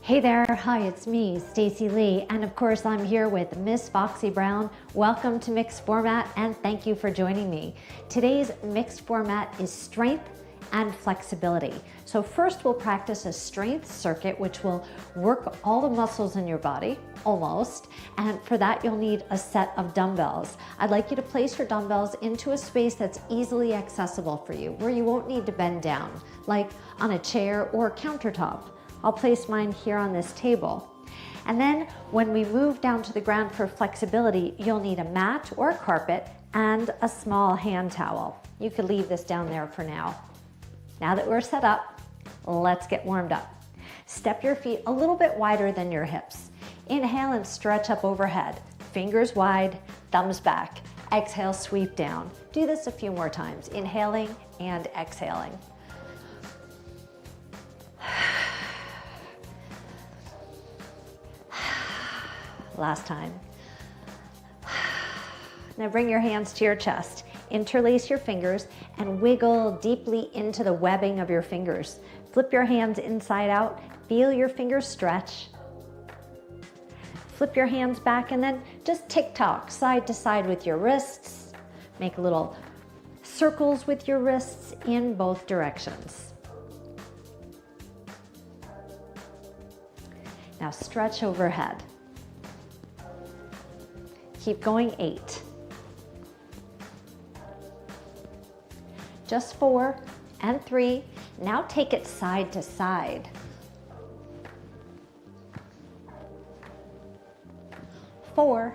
Hey there, hi, it's me, Stacey Lee, and of course I'm here with Miss Foxy Brown. Welcome to Mixed Format and thank you for joining me. Today's mixed format is strength and flexibility. So first we'll practice a strength circuit which will work all the muscles in your body, almost, and for that you'll need a set of dumbbells. I'd like you to place your dumbbells into a space that's easily accessible for you, where you won't need to bend down, like on a chair or countertop. I'll place mine here on this table. And then when we move down to the ground for flexibility, you'll need a mat or a carpet and a small hand towel. You could leave this down there for now. Now that we're set up, let's get warmed up. Step your feet a little bit wider than your hips. Inhale and stretch up overhead. Fingers wide, thumbs back. Exhale, sweep down. Do this a few more times, inhaling and exhaling. Last time. Now bring your hands to your chest. Interlace your fingers and wiggle deeply into the webbing of your fingers. Flip your hands inside out. Feel your fingers stretch. Flip your hands back and then just tick-tock side to side with your wrists. Make little circles with your wrists in both directions. Now stretch overhead. Keep going, 8. Just 4 and 3. Now take it side to side. 4,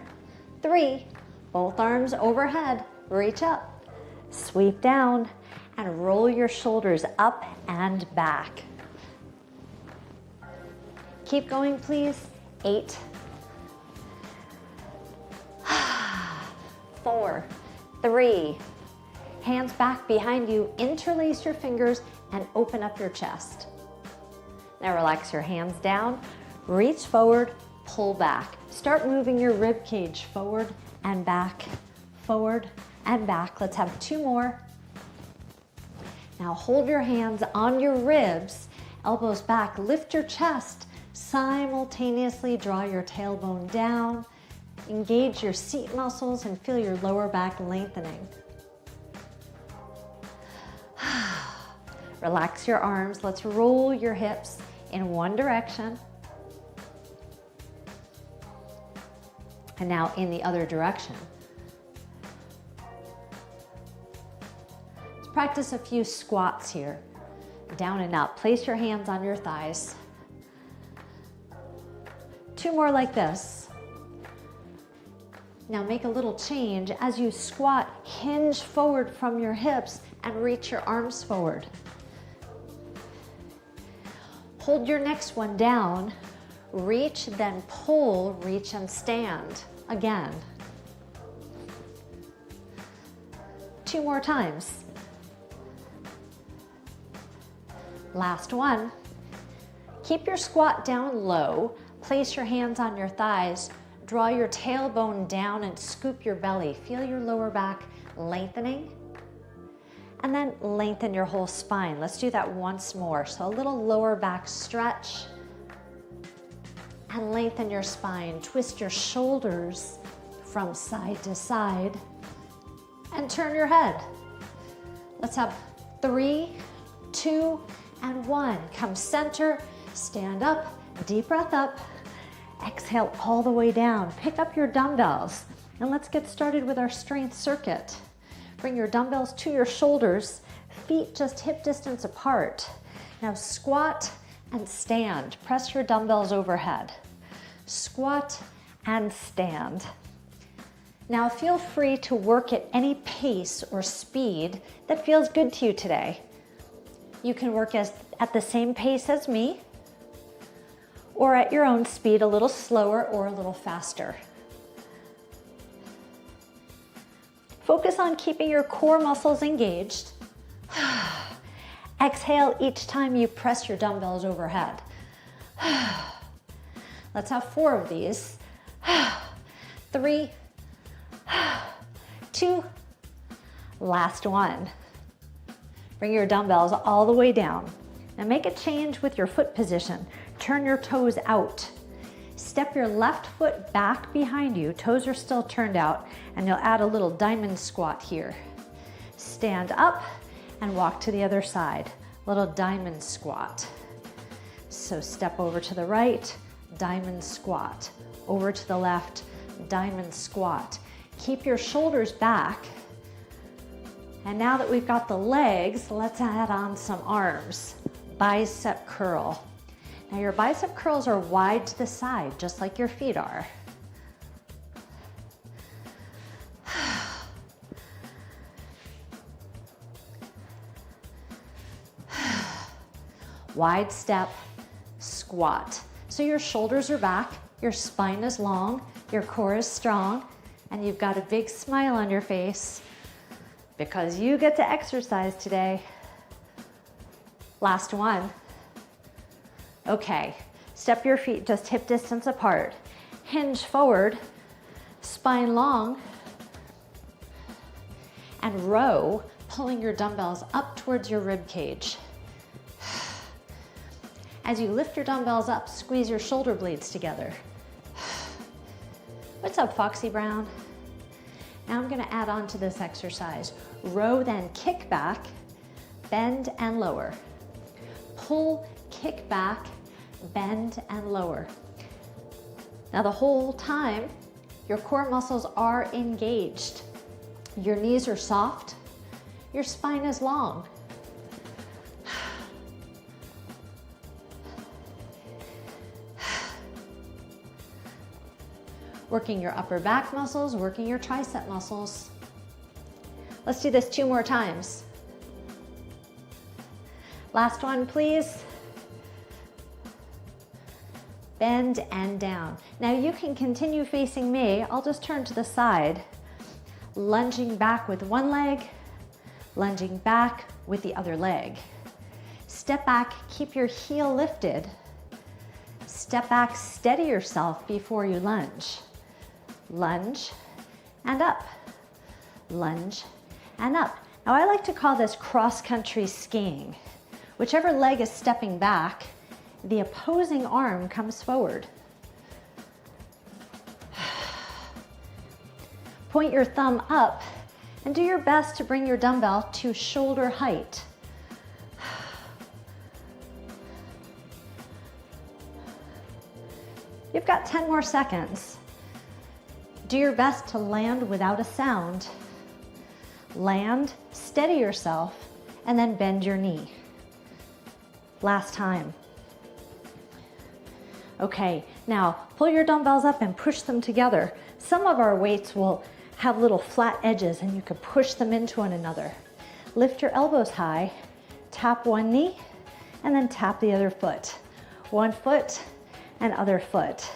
3, both arms overhead, reach up, sweep down, and roll your shoulders up and back. Keep going, please, 8, 4, 3, hands back behind you, interlace your fingers and open up your chest. Now relax your hands down, reach forward, pull back. Start moving your rib cage forward and back, forward and back. Let's have 2 more. Now hold your hands on your ribs, elbows back, lift your chest, simultaneously draw your tailbone down. Engage your seat muscles and feel your lower back lengthening. Relax your arms. Let's roll your hips in one direction. And now in the other direction. Let's practice a few squats here. Down and up. Place your hands on your thighs. 2 more like this. Now make a little change. As you squat, hinge forward from your hips and reach your arms forward. Hold your next one down. Reach, then pull, reach and stand. Again. 2 more times. Last one. Keep your squat down low. Place your hands on your thighs. Draw your tailbone down and scoop your belly. Feel your lower back lengthening. And then lengthen your whole spine. Let's do that once more. So a little lower back stretch. And lengthen your spine. Twist your shoulders from side to side. And turn your head. Let's have 3, 2, and 1. Come center, stand up, deep breath up. Exhale all the way down. Pick up your dumbbells and let's get started with our strength circuit. Bring your dumbbells to your shoulders, feet just hip distance apart. Now squat and stand. Press your dumbbells overhead. Squat and stand. Now feel free to work at any pace or speed that feels good to you today. You can work at the same pace as me, or at your own speed, a little slower or a little faster. Focus on keeping your core muscles engaged. Exhale each time you press your dumbbells overhead. Let's have 4 of these. 3, 2, last one. Bring your dumbbells all the way down. Now make a change with your foot position. Turn your toes out. Step your left foot back behind you. Toes are still turned out, and you'll add a little diamond squat here. Stand up and walk to the other side. Little diamond squat. So step over to the right, diamond squat. Over to the left, diamond squat. Keep your shoulders back. And now that we've got the legs, let's add on some arms. Bicep curl. Now your bicep curls are wide to the side, just like your feet are. Wide step, squat. So your shoulders are back, your spine is long, your core is strong, and you've got a big smile on your face because you get to exercise today. Last one. Okay, step your feet just hip distance apart. Hinge forward, spine long, and row, pulling your dumbbells up towards your rib cage. As you lift your dumbbells up, squeeze your shoulder blades together. What's up, Foxy Brown? Now I'm gonna add on to this exercise. Row, then kick back, bend and lower. Pull, kick back, bend and lower. Now the whole time, your core muscles are engaged. Your knees are soft, your spine is long. Working your upper back muscles, working your tricep muscles. Let's do this 2 more times. Last one, please. Bend and down. Now you can continue facing me. I'll just turn to the side. Lunging back with one leg, lunging back with the other leg. Step back, keep your heel lifted. Step back, steady yourself before you lunge. Lunge and up. Lunge and up. Now I like to call this cross-country skiing. Whichever leg is stepping back, the opposing arm comes forward. Point your thumb up and do your best to bring your dumbbell to shoulder height. You've got 10 more seconds. Do your best to land without a sound. Land, steady yourself, and then bend your knee. Last time. Okay, now pull your dumbbells up and push them together. Some of our weights will have little flat edges and you can push them into one another. Lift your elbows high, tap one knee, and then tap the other foot. One foot and other foot.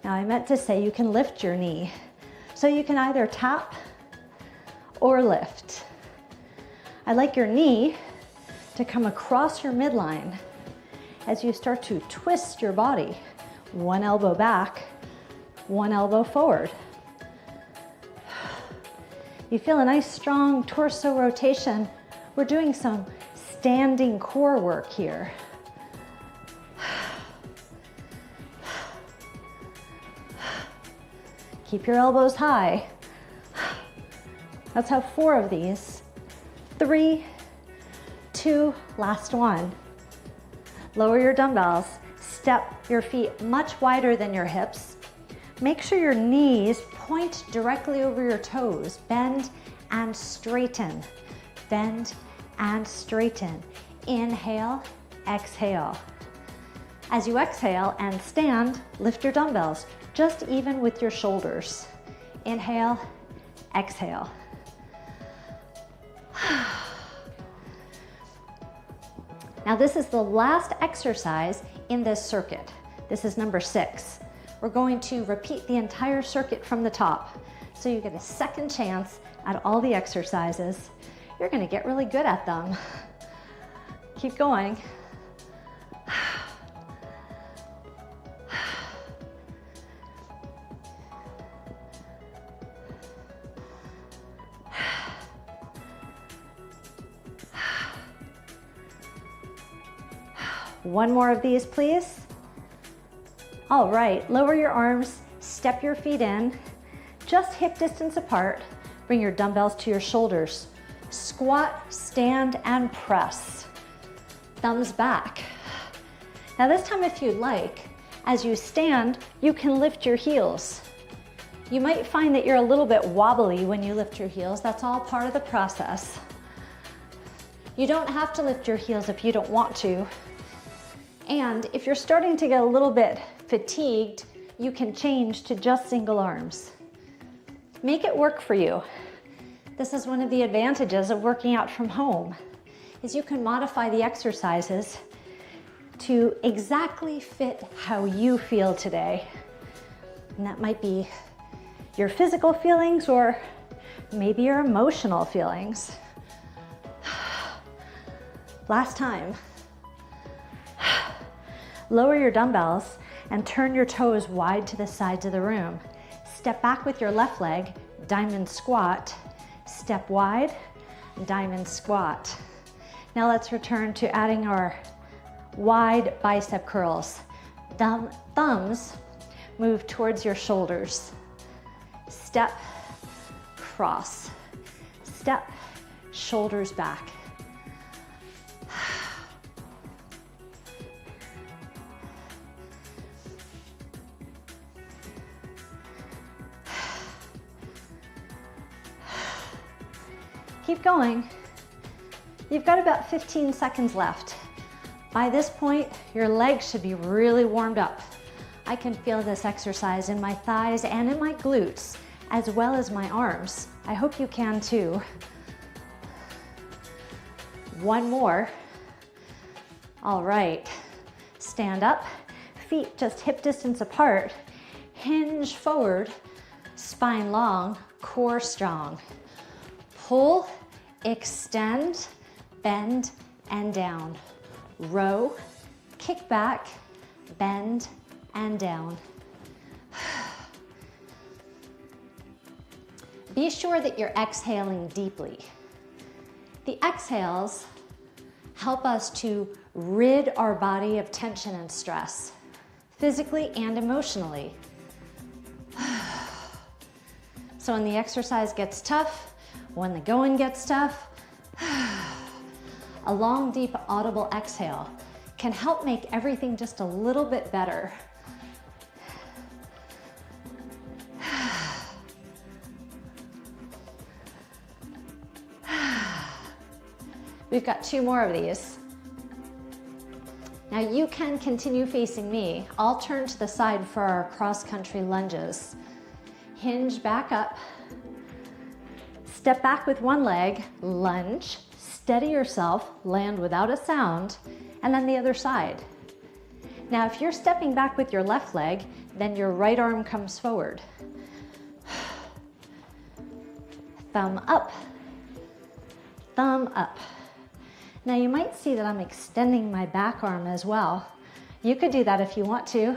Now I meant to say you can lift your knee. So you can either tap or lift. I like your knee to come across your midline as you start to twist your body. One elbow back, one elbow forward. You feel a nice strong torso rotation. We're doing some standing core work here. Keep your elbows high. Let's have 4 of these. 3, 2, last one. Lower your dumbbells. Step your feet much wider than your hips. Make sure your knees point directly over your toes. Bend and straighten. Bend and straighten. Inhale, exhale. As you exhale and stand, lift your dumbbells, just even with your shoulders. Inhale, exhale. Now this is the last exercise in this circuit. This is number 6. We're going to repeat the entire circuit from the top. So you get a second chance at all the exercises. You're gonna get really good at them. Keep going. One more of these, please. All right, lower your arms, step your feet in, just hip distance apart. Bring your dumbbells to your shoulders. Squat, stand, and press. Thumbs back. Now this time, if you'd like, as you stand, you can lift your heels. You might find that you're a little bit wobbly when you lift your heels. That's all part of the process. You don't have to lift your heels if you don't want to. And if you're starting to get a little bit fatigued, you can change to just single arms. Make it work for you. This is one of the advantages of working out from home, is you can modify the exercises to exactly fit how you feel today. And that might be your physical feelings or maybe your emotional feelings. Last time. Lower your dumbbells and turn your toes wide to the sides of the room. Step back with your left leg, diamond squat. Step wide, diamond squat. Now let's return to adding our wide bicep curls. Thumbs move towards your shoulders. Step, cross. Step, shoulders back. Keep going. You've got about 15 seconds left. By this point, your legs should be really warmed up. I can feel this exercise in my thighs and in my glutes, as well as my arms. I hope you can too. One more. All right, stand up, feet just hip distance apart, hinge forward, spine long, core strong. Pull, extend, bend, and down. Row, kick back, bend, and down. Be sure that you're exhaling deeply. The exhales help us to rid our body of tension and stress, physically and emotionally. So when the exercise gets tough, when the going gets tough, a long, deep, audible exhale can help make everything just a little bit better. We've got 2 more of these. Now you can continue facing me. I'll turn to the side for our cross-country lunges. Hinge back up. Step back with one leg, lunge, steady yourself, land without a sound, and then the other side. Now, if you're stepping back with your left leg, then your right arm comes forward. Thumb up, thumb up. Now, you might see that I'm extending my back arm as well. You could do that if you want to.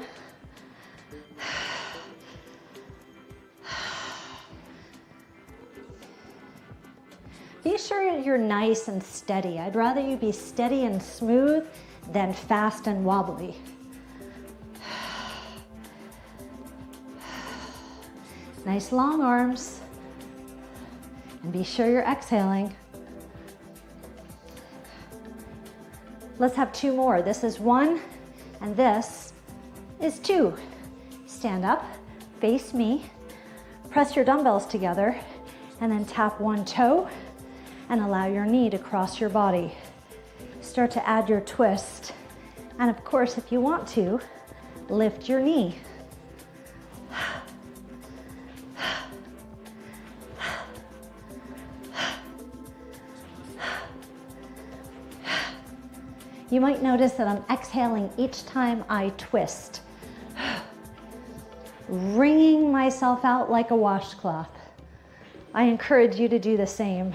Be sure you're nice and steady. I'd rather you be steady and smooth than fast and wobbly. Nice long arms. And be sure you're exhaling. Let's have 2 more. This is 1, and this is 2. Stand up, face me, press your dumbbells together, and then tap one toe and allow your knee to cross your body. Start to add your twist. And of course, if you want to, lift your knee. You might notice that I'm exhaling each time I twist, wringing myself out like a washcloth. I encourage you to do the same.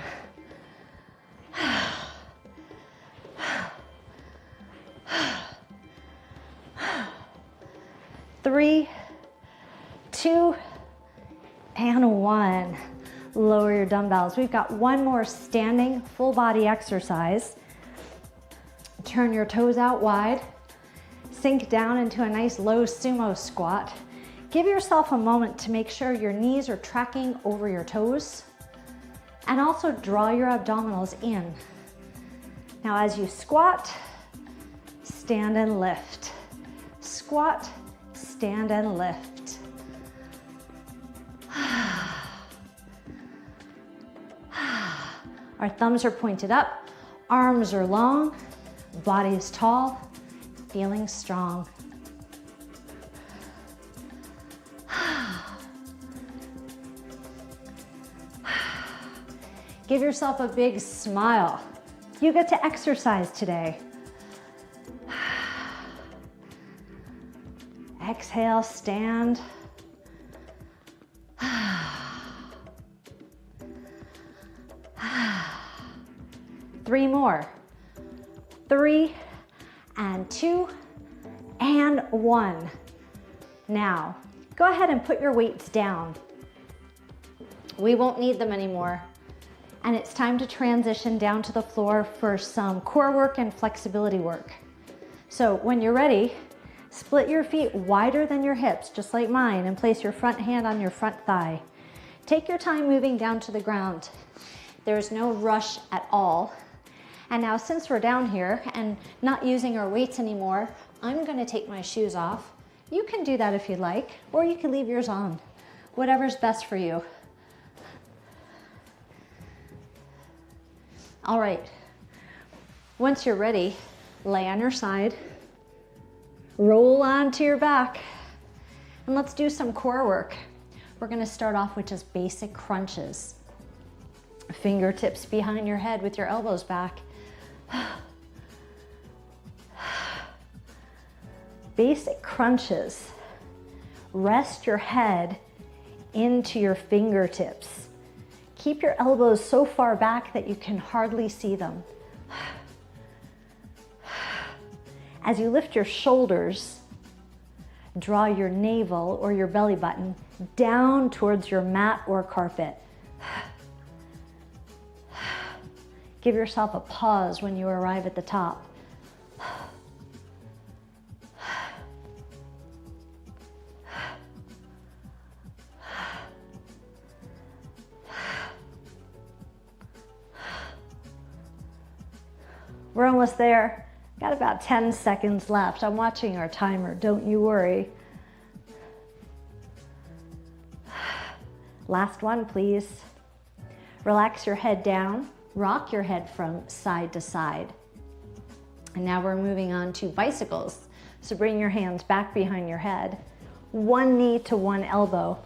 3, 2, and 1. Lower your dumbbells. We've got 1 more standing full body exercise. Turn your toes out wide. sink down into a nice low sumo squat. Give yourself a moment to make sure your knees are tracking over your toes, and also draw your abdominals in. Now as you squat, stand and lift. Squat, stand and lift. Our thumbs are pointed up, arms are long, body is tall, feeling strong. Give yourself a big smile. You get to exercise today. Exhale, stand. 3 more. 3 and 2 and 1. Now, go ahead and put your weights down. We won't need them anymore. And it's time to transition down to the floor for some core work and flexibility work. So when you're ready, split your feet wider than your hips, just like mine, and place your front hand on your front thigh. Take your time moving down to the ground. There's no rush at all. And now since we're down here and not using our weights anymore, I'm gonna take my shoes off. You can do that if you'd like, or you can leave yours on. Whatever's best for you. All right, once you're ready, lay on your side, roll onto your back, and let's do some core work. We're gonna start off with just basic crunches. Fingertips behind your head with your elbows back. Basic crunches. Rest your head into your fingertips. Keep your elbows so far back that you can hardly see them. As you lift your shoulders, draw your navel or your belly button down towards your mat or carpet. Give yourself a pause when you arrive at the top. We're almost there. Got about 10 seconds left. I'm watching our timer, don't you worry. Last one, please. Relax your head down, rock your head from side to side. And now we're moving on to bicycles. So bring your hands back behind your head, one knee to one elbow.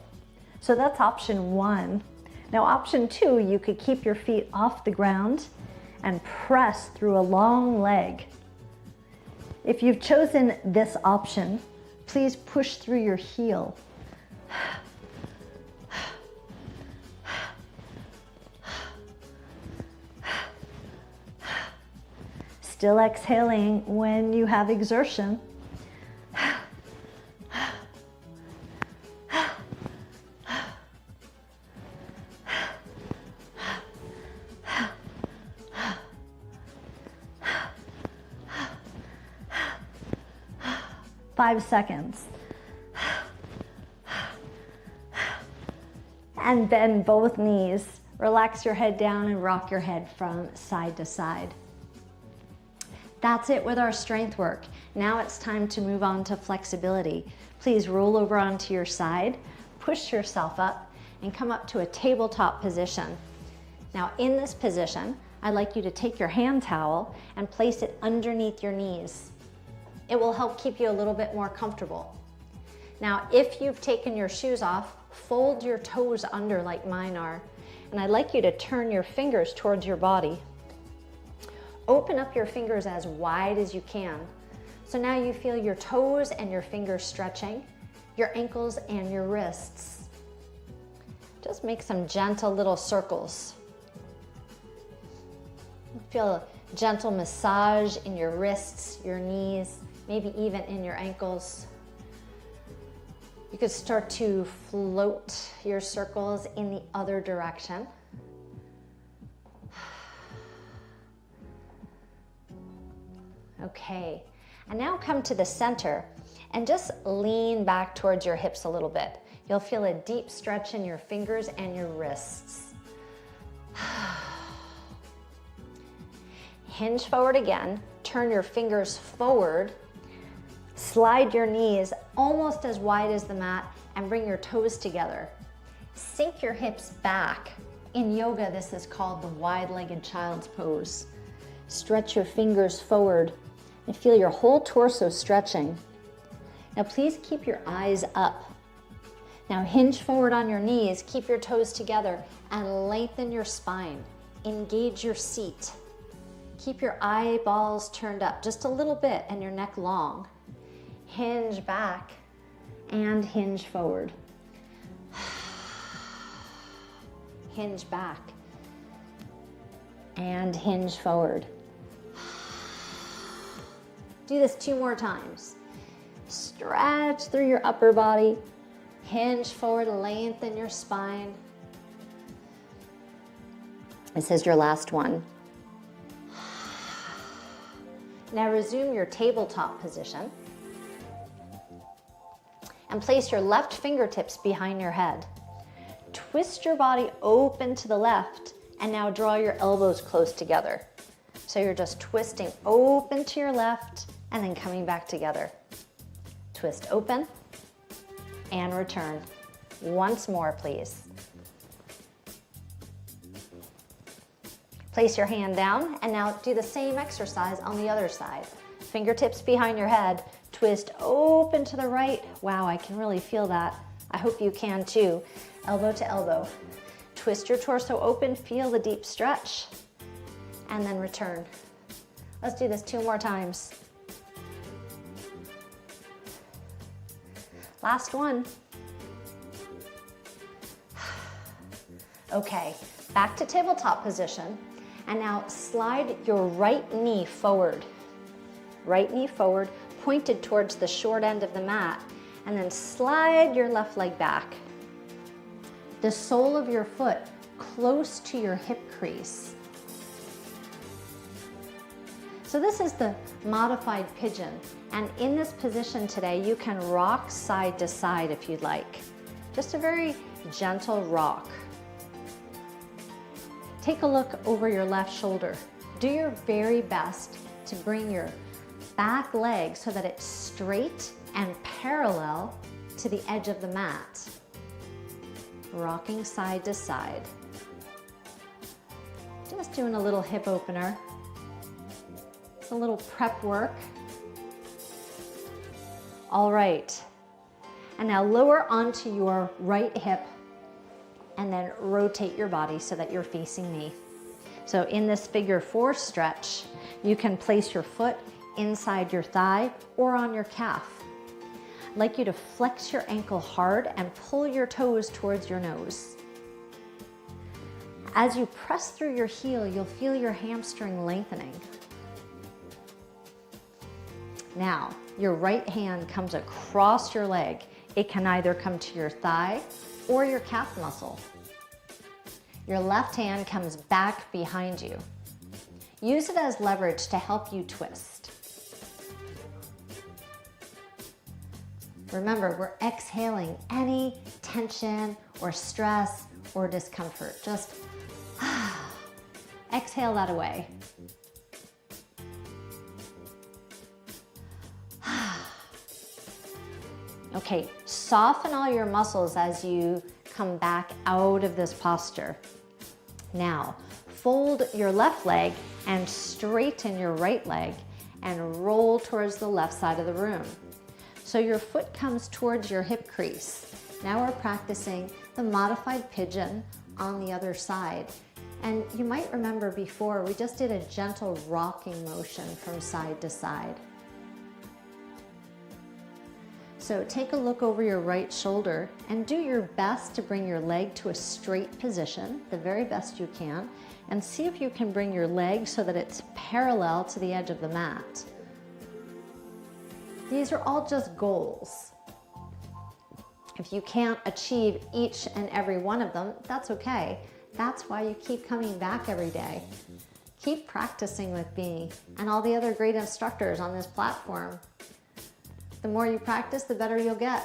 So that's option 1. Now option 2, you could keep your feet off the ground and press through a long leg. If you've chosen this option, please push through your heel. Still exhaling when you have exertion. 5 seconds. And bend both knees. Relax your head down and rock your head from side to side. That's it with our strength work. Now it's time to move on to flexibility. Please roll over onto your side, push yourself up, and come up to a tabletop position. Now in this position, I'd like you to take your hand towel and place it underneath your knees. It will help keep you a little bit more comfortable. Now, if you've taken your shoes off, fold your toes under like mine are, and I'd like you to turn your fingers towards your body. Open up your fingers as wide as you can. So now you feel your toes and your fingers stretching, your ankles and your wrists. Just make some gentle little circles. Feel a gentle massage in your wrists, your knees, maybe even in your ankles. You could start to float your circles in the other direction. Okay, And now come to the center and just lean back towards your hips a little bit. You'll feel a deep stretch in your fingers and your wrists. Hinge forward again, turn your fingers forward, slide your knees almost as wide as the mat and bring your toes together. Sink your hips back. In yoga, this is called the wide-legged child's pose. Stretch your fingers forward and feel your whole torso stretching. Now please keep your eyes up. Now hinge forward on your knees, keep your toes together and lengthen your spine. Engage your seat. Keep your eyeballs turned up just a little bit and your neck long. Hinge back and hinge forward. Hinge back and hinge forward. Do this 2 more times. Stretch through your upper body. Hinge forward, lengthen your spine. This is your last one. Now resume your tabletop position and place your left fingertips behind your head. Twist your body open to the left and now draw your elbows close together. So you're just twisting open to your left and then coming back together. Twist open and return. Once more, please. Place your hand down and now do the same exercise on the other side. Fingertips behind your head, twist open to the right. Wow, I can really feel that. I hope you can too. Elbow to elbow. Twist your torso open, feel the deep stretch, and then return. Let's do this 2 more times. Last one. Okay, back to tabletop position. And now slide your right knee forward. Right knee forward, pointed towards the short end of the mat. And then slide your left leg back. The sole of your foot close to your hip crease. So this is the modified pigeon. And in this position today, you can rock side to side if you'd like. Just a very gentle rock. Take a look over your left shoulder. Do your very best to bring your back leg so that it's straight and parallel to the edge of the mat. Rocking side to side. Just doing a little hip opener. It's a little prep work. All right. And now lower onto your right hip and then rotate your body so that you're facing me. So in this figure 4 stretch, you can place your foot inside your thigh or on your calf. I'd like you to flex your ankle hard and pull your toes towards your nose. As you press through your heel, you'll feel your hamstring lengthening. Now, your right hand comes across your leg. It can either come to your thigh or your calf muscle. Your left hand comes back behind you. Use it as leverage to help you twist. Remember, we're exhaling any tension or stress or discomfort. Just exhale that away. Okay, soften all your muscles as you come back out of this posture. Now, fold your left leg and straighten your right leg and roll towards the left side of the room. So your foot comes towards your hip crease. Now we're practicing the modified pigeon on the other side. And you might remember before, we just did a gentle rocking motion from side to side. So take a look over your right shoulder and do your best to bring your leg to a straight position, the very best you can, and see if you can bring your leg so that it's parallel to the edge of the mat. These are all just goals. If you can't achieve each and every one of them, that's okay. That's why you keep coming back every day. Keep practicing with me and all the other great instructors on this platform. The more you practice, the better you'll get.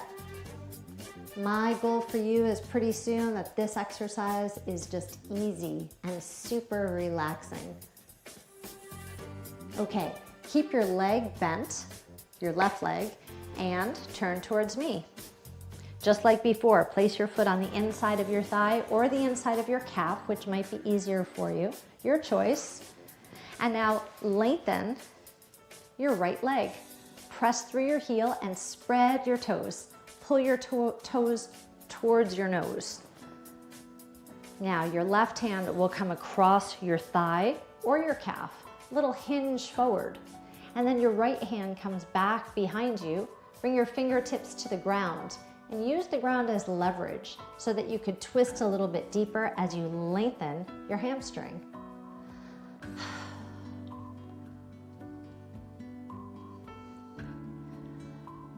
My goal for you is pretty soon that this exercise is just easy and super relaxing. Okay, keep your leg bent, your left leg, and turn towards me. Just like before, place your foot on the inside of your thigh or the inside of your calf, which might be easier for you, your choice. And now lengthen your right leg. Press through your heel and spread your toes. Pull your toes towards your nose. Now your left hand will come across your thigh or your calf, little hinge forward. And then your right hand comes back behind you. Bring your fingertips to the ground and use the ground as leverage so that you could twist a little bit deeper as you lengthen your hamstring.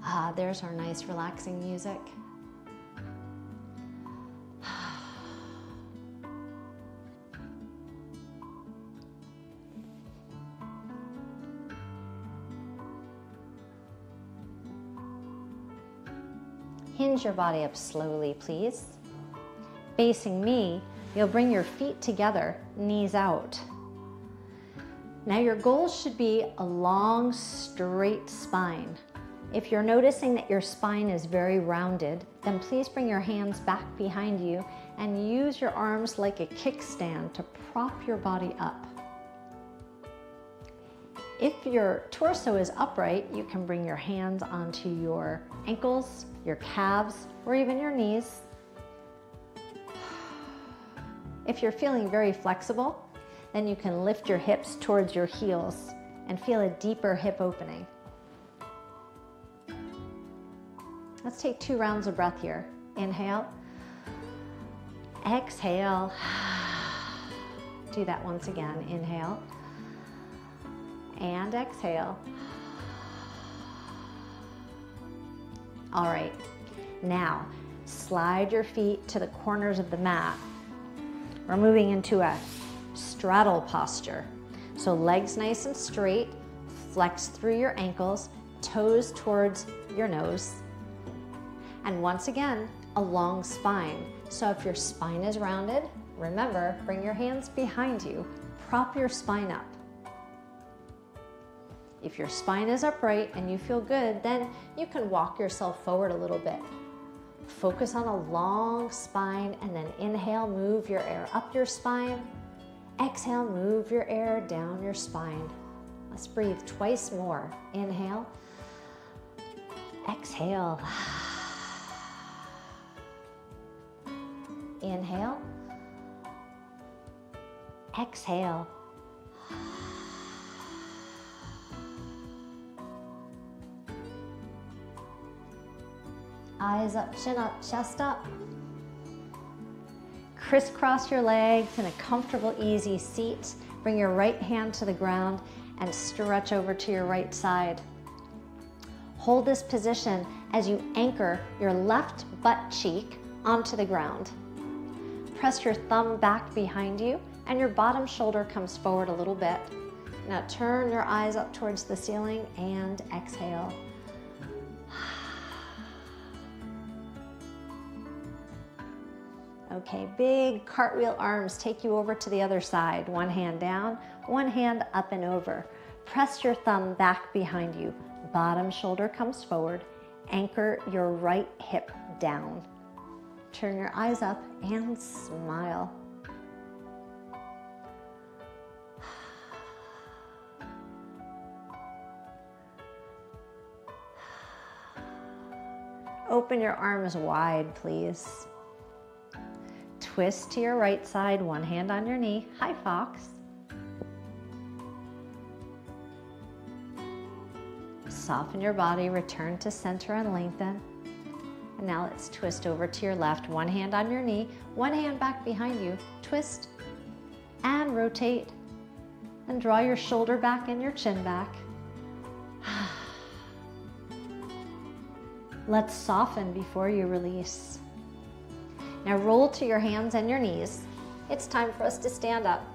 Ah, there's our nice relaxing music. Hinge your body up slowly, please. Facing me, you'll bring your feet together, knees out. Now your goal should be a long, straight spine. If you're noticing that your spine is very rounded, then please bring your hands back behind you and use your arms like a kickstand to prop your body up. If your torso is upright, you can bring your hands onto your ankles, your calves, or even your knees. If you're feeling very flexible, then you can lift your hips towards your heels and feel a deeper hip opening. Let's take 2 rounds of breath here. Inhale, exhale. Do that once again. Inhale and exhale. All right, now slide your feet to the corners of the mat. We're moving into a straddle posture. So legs nice and straight, flex through your ankles, toes towards your nose. And once again, a long spine. So if your spine is rounded, remember, bring your hands behind you. Prop your spine up. If your spine is upright and you feel good, then you can walk yourself forward a little bit. Focus on a long spine and then inhale, move your air up your spine. Exhale, move your air down your spine. Let's breathe twice more. Inhale, exhale. Inhale, exhale. Eyes up, chin up, chest up. Crisscross your legs in a comfortable, easy seat. Bring your right hand to the ground and stretch over to your right side. Hold this position as you anchor your left butt cheek onto the ground. Press your thumb back behind you and your bottom shoulder comes forward a little bit. Now turn your eyes up towards the ceiling and exhale. Okay, big cartwheel arms take you over to the other side. One hand down, one hand up and over. Press your thumb back behind you. Bottom shoulder comes forward. Anchor your right hip down. Turn your eyes up and smile. Open your arms wide, please. Twist to your right side, one hand on your knee. High fox. Soften your body, return to center and lengthen. And now let's twist over to your left, one hand on your knee, one hand back behind you. Twist and rotate. And draw your shoulder back and your chin back. Let's soften before you release. Now roll to your hands and your knees. It's time for us to stand up.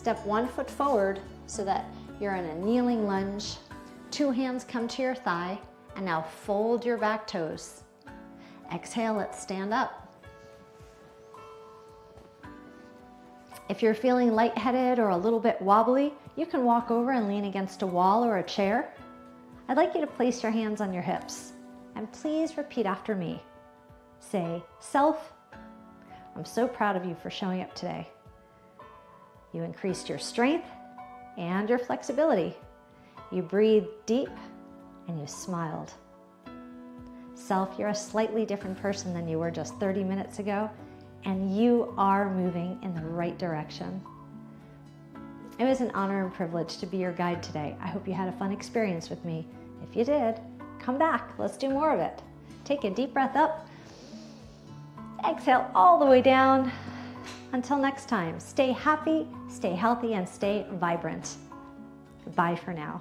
Step 1 foot forward so that you're in a kneeling lunge. 2 hands come to your thigh, and now fold your back toes. Exhale, let's stand up. If you're feeling lightheaded or a little bit wobbly, you can walk over and lean against a wall or a chair. I'd like you to place your hands on your hips, and please repeat after me. Say, self, I'm so proud of you for showing up today. You increased your strength and your flexibility. You breathed deep and you smiled. Self, you're a slightly different person than you were just 30 minutes ago, and you are moving in the right direction. It was an honor and privilege to be your guide today. I hope you had a fun experience with me. If you did, come back. Let's do more of it. Take a deep breath up. Exhale all the way down. Until next time, stay happy, stay healthy, and stay vibrant. Bye for now.